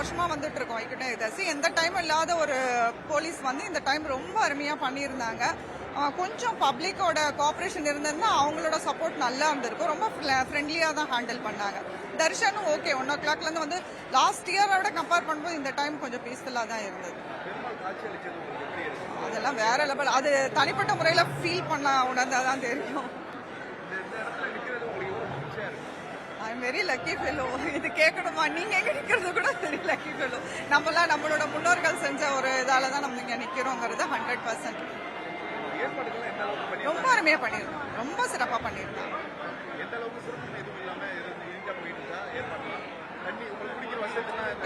வருஷமா வந்துட்டு இருக்கோம் வைகுண்ட ஏகாதசி. எந்த டைம் இல்லாத ஒரு போலீஸ் வந்து இந்த டைம் ரொம்ப அருமையா பண்ணியிருந்தாங்க. கொஞ்சம் பப்ளிக்கோட கோஆபரேஷன் இருந்ததுன்னா அவங்களோட சப்போர்ட் நல்லா இருந்திருக்கும். ரொம்ப ஃப்ரெண்ட்லியாக தான் ஹேண்டில் பண்ணாங்க. தர்ஷனும் ஓகே 1 o'clockலேருந்து வந்து லாஸ்ட் இயரோட கம்பேர் பண்ணும்போது இந்த டைம் கொஞ்சம் பீஸ்ஃபுல்லாக தான் இருந்தது. அதெல்லாம் வேற லெவல். அது தனிப்பட்ட முறையில் ஃபீல் பண்ண உணர்ந்தாதான் தெரியும். I am very lucky fellow. இது கேட்கணுமா? நீங்க எங்க நிக்கிறது கூட வெரி லக்கி ஃபெலோ. நம்மளாம் நம்மளோட முன்னோர்கள் செஞ்ச ஒரு இதால தான் நம்ம இங்க நிக்கிறோங்கிறது 100%. ரொம்ப அருமையா பண்ணிருக்கோம். ரொம்ப சிறப்பா பண்ணிருக்கோம்.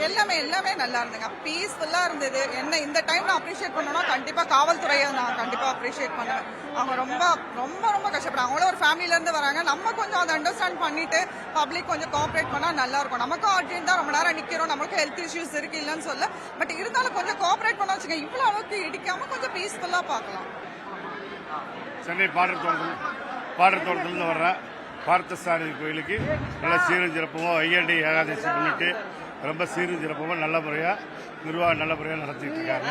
எல்லாமே நல்லா இருந்துங்க. பீஸ்ஃபுல்லா இருந்தது. என்ன இந்த டைம்ல அப்ரிஷியேட் பண்ணணும்னா கண்டிப்பா காவல்துறையை நான் கண்டிப்பா அப்ரிஷியேட் பண்ணுவேன். அவங்க ரொம்ப ரொம்ப ரொம்ப கஷ்டப்படுறாங்க. அவங்களும் ஒரு ஃபேமிலில இருந்து வராங்க. நம்ம கொஞ்சம் அதை அண்டர்ஸ்டாண்ட் பண்ணிட்டு பப்ளிக் கொஞ்சம் கோஆபரேட் பண்ணா நல்லா இருக்கும். நமக்கும் அர்ஜென்ட் தான், ரொம்ப நேரம் நிக்கிறோம், நமக்கும் ஹெல்த் இஷ்யூஸ் இருக்கு இல்லைன்னு சொல்ல. பட் இருந்தாலும் கொஞ்சம் கோஆபரேட் பண்ண வச்சுங்க. இவ்வளவு அளவுக்கு இடிக்காம கொஞ்சம் பீஸ்ஃபுல்லா பார்க்கலாம். சென்னை பாடத்தோட்டத்திலிருந்து வர்ற பார்த்தசாரதி கோயிலுக்கு நல்ல சீரும் சிறப்பும் வைகுண்ட ஏகாதசி முன்னிட்டு ரொம்ப சீரும் சிறப்பும் நல்ல முறையாக நிர்வாகம் நல்ல முறையாக நடத்திட்டு இருக்காங்க.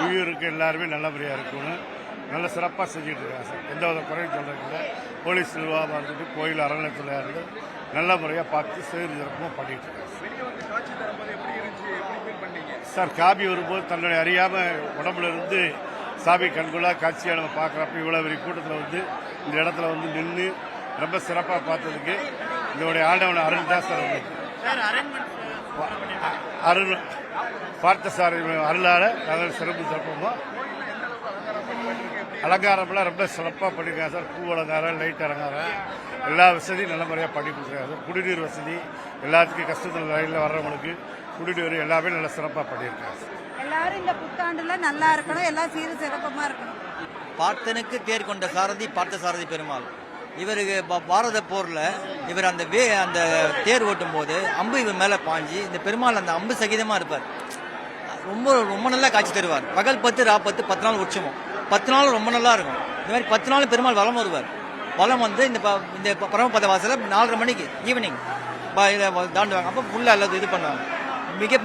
உயிருக்கு எல்லாருமே நல்ல முறையாக இருக்கணும். நல்ல சிறப்பாக செஞ்சுட்டு இருக்காங்க சார். எந்த வித குறையும் சொல்றதில்லை. போலீஸ் நிர்வாகமாக இருந்துட்டு கோயில் அறநிலையத்துறையாக இருந்து நல்ல முறையாக பார்த்து சீரும் சிறப்புமாக பண்ணிட்டு இருக்காங்க சார். காபி வரும்போது தன்னுடைய அறியாமல் உடம்புல இருந்து சாமி கண்கொள்ளா காட்சியை நம்ம பார்க்குறப்ப இவ்வளோ பெரிய கூட்டத்தில் வந்து இந்த இடத்துல வந்து நின்று ரொம்ப சிறப்பாக பார்த்ததுக்கு இதோடைய ஆண்டவன் அருள் தான் சார். அருள் பார்த்தசாரி அருளால் நல்ல சிறப்புமா அலங்காரம்லாம் ரொம்ப சிறப்பாக பண்ணியிருக்காங்க சார். பூ அலங்காரம், லைட் அலங்காரம், எல்லா வசதியும் நல்ல முறையாக பண்ணி கொடுத்துருக்காங்க சார். குடிநீர் வசதி எல்லாத்துக்கும் கஷ்டத்தில் லைனில் வர்றவங்களுக்கு குடிநீர் எல்லாமே நல்ல சிறப்பாக பண்ணியிருக்காங்க சார். எல்லாரும் இந்த புத்தாண்டுல நல்லா இருக்கணும், எல்லாம் சீர சிறப்பமா இருக்கணும். பார்த்தனுக்கு தேர் கொண்ட சாரதி பார்த்த சாரதி பெருமாள். இவருக்கு பாரத போர்ல இவர் அந்த தேர் ஓட்டும் போது அம்பு இவர் மேல பாஞ்சி இந்த பெருமாள் அந்த அம்பு சகிதமா இருப்பார். ரொம்ப ரொம்ப நல்லா காட்சி தருவார். பகல் 10 10 10 நாள் உற்சவம் 10 நாள் ரொம்ப நல்லா இருக்கும். இந்த மாதிரி 10 நாள் பெருமாள் வலம் வருவார். வலம் வந்து இந்த பரமபத வாசல 4:30 மணிக்கு ஈவினிங் தாண்டுவாங்க. அப்போ ஃபுல்லா எல்லாத்தையும் இது பண்ணுவாங்க.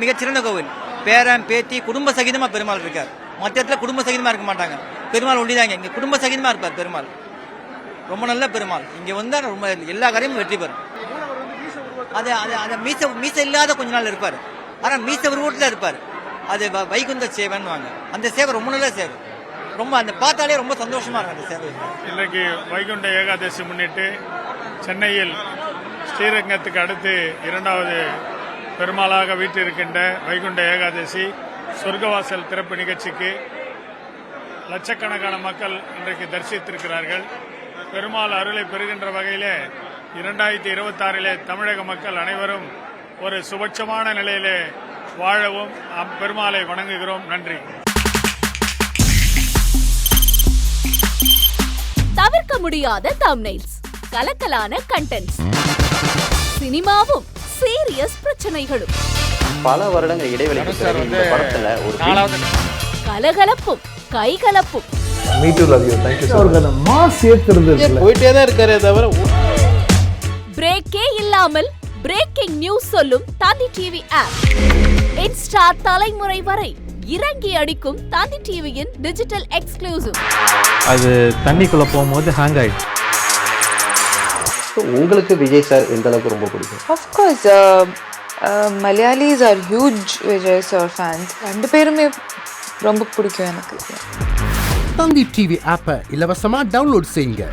மிகச்சிறந்த கோவில். பேரன் பேத்தி குடும்ப சகிதமா பெருமாள் இருக்கார். மற்ற இடத்துல குடும்ப சகிதமா இருக்க மாட்டாங்க. பெருமாள் ஒண்டிதாங்க இங்க குடும்ப சகிதமா இருப்பார் பெருமாள். ரொம்ப நல்ல பெருமாள். இங்க வந்தா ரொம்ப எல்லா காரியமும் வெற்றி பெறும். அது மீச இல்லாத கொஞ்ச நாள் இருப்பாரு. ஆனா மீச உருவத்துல இருப்பாரு. அது வைகுந்த சேவன் வாங்க. அந்த சேவை ரொம்ப நல்ல சேவை. ரொம்ப அந்த பார்த்தாலே ரொம்ப சந்தோஷமா இருக்கு அந்த சேவை. இன்றைக்கு வைகுண்ட ஏகாதசி முன்னிட்டு சென்னையில் ஸ்ரீரங்கத்துக்கு அடுத்து 2வது பெருமாளாக வீற்றிருக்கின்ற வைகுண்ட ஏகாதசி சொர்க்கவாசல் திறப்பு நிகழ்ச்சிக்கு லட்சக்கணக்கான மக்கள் இன்றைக்கு தரிசித்திருக்கிறார்கள். பெருமாள் அருளை பெறுகின்ற வகையிலே 2026 தமிழக மக்கள் அனைவரும் ஒரு சுபட்சமான நிலையிலே வாழவும் பெருமாளை வணங்குகிறோம். நன்றி. தவிர்க்க முடியாத தம்ப்நெயில்ஸ், கலக்கலான கண்டென்ட்ஸ், சினிமாவும் சீரியஸ் பிரச்சனைகளும், பல வருடங்கள் இடைவெளிக்கு பிறகு இந்த படத்துல ஒரு கலகலப்பும் கைகலப்பும் போயிட்டே தான் இருக்காரே தவிர பிரேக்கே இல்லாமல் பிரேக்கிங் நியூஸ் சொல்லும் தந்தி டிவி ஆப். இன்ஸ்டா தலைமுறை வரை இறங்கி அடிக்கும் தந்தி டிவியின் டிஜிட்டல் எக்ஸ்க்ளூசிவ். அது தண்ணிக்குள்ள போகும்போது ஹேங் ஆயிடுச்சு. உங்களுக்கு விஜய் சார் எந்த அளவுக்கு ரொம்ப பிடிக்கும்? Of course, Malayalis are huge Vijay sir fans. ரெண்டு பேருமே ரொம்ப பிடிக்கும் எனக்கு. தந்தி டிவி ஆப்பை இலவசமா டவுன்லோட் செய்யுங்க.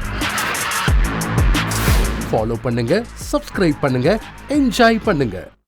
ஃபாலோ பண்ணுங்க, சப்ஸ்கிரைப் பண்ணுங்க, என்ஜாய் பண்ணுங்க.